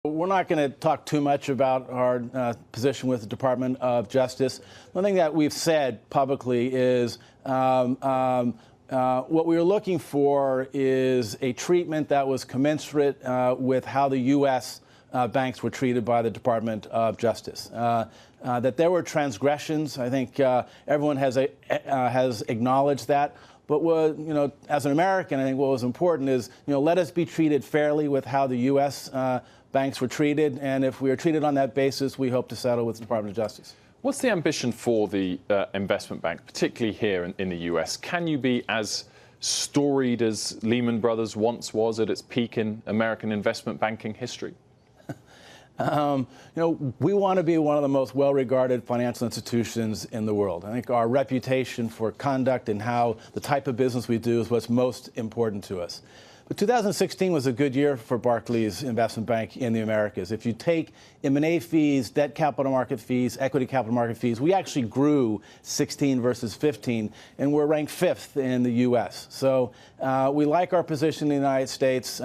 We're not going to talk too much about our position with the Department of Justice. One thing that we've said publicly is what we were looking for is a treatment that was commensurate with how the U.S. Banks were treated by the Department of Justice. That there were transgressions. I think everyone has acknowledged that. But as an American, I think what was important is, let us be treated fairly with how the U.S. Banks were treated, and if we are treated on that basis, we hope to settle with the Department of Justice. What's the ambition for the investment bank, particularly here in the U.S.? Can you be as storied as Lehman Brothers once was at its peak in American investment banking history? We want to be one of the most well-regarded financial institutions in the world. I think our reputation for conduct and how the type of business we do is what's most important to us. But 2016 was a good year for Barclays Investment Bank in the Americas. If you take M&A fees, debt capital market fees, equity capital market fees, we actually grew 16 versus 15, and we're ranked 5th in the U.S. So we like our position in the United States.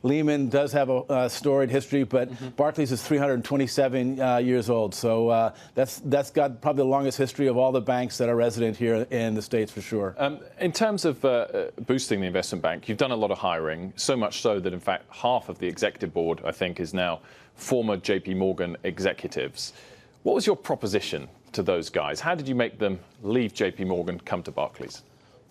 Lehman does have a storied history, but Barclays is 327 years old. So that's got probably the longest history of all the banks that are resident here in the States, for sure. In terms of boosting the investment bank, you've done a lot of hiring, so much so that, in fact, half of the executive board, I think, is now former JPMORGAN executives. What was your proposition to those guys? How did you make them leave JPMORGAN, come to Barclays?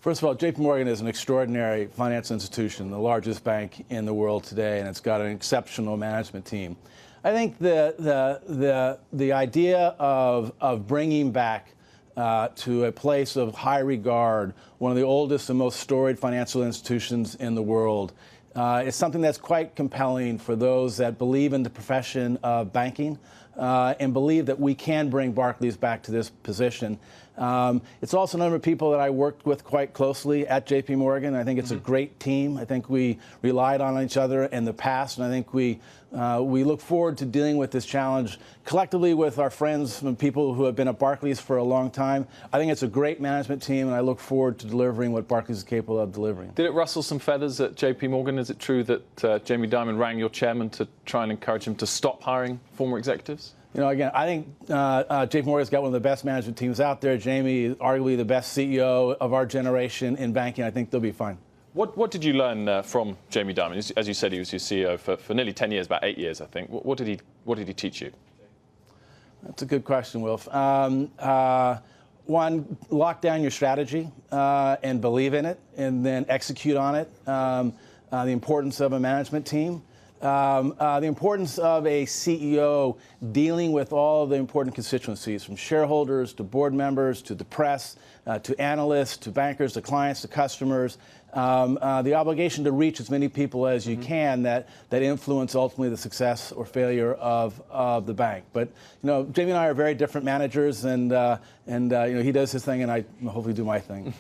First of all, JPMORGAN is an extraordinary financial institution, the largest bank in the world today, and it's got an exceptional management team. I think the idea of bringing back to a place of high regard, one of the oldest and most storied financial institutions in the world, is something that's quite compelling for those that believe in the profession of banking and believe that we can bring Barclays back to this position. It's also a number of people that I worked with quite closely at JPMORGAN. I think it's a great team. I think we relied on each other in the past, and I think we look forward to dealing with this challenge collectively with our friends and people who have been at Barclays for a long time. I think it's a great management team, and I look forward to delivering what Barclays is capable of delivering. Did it rustle some feathers at JPMORGAN? Is it true that Jamie Dimon rang your chairman to try and encourage him to stop hiring former executives? Again, I think JPMORGAN's got one of the best management teams out there. Jamie is arguably the best CEO of our generation in banking. I think they'll be fine. What did you learn from Jamie Dimon? As you said, he was your CEO for nearly 10 years, about 8 years, I think. What did he teach you? That's a good question, Wilf. One, lock down your strategy and believe in it, and then execute on it. The importance of a management team. The importance of a CEO dealing with all the important constituencies, from shareholders to board members to the press, to analysts, to bankers, to clients, to customers. The obligation to reach as many people as you can that influence ultimately the success or failure of the bank. But Jamie and I are very different managers, and he does his thing, and I hopefully do my thing.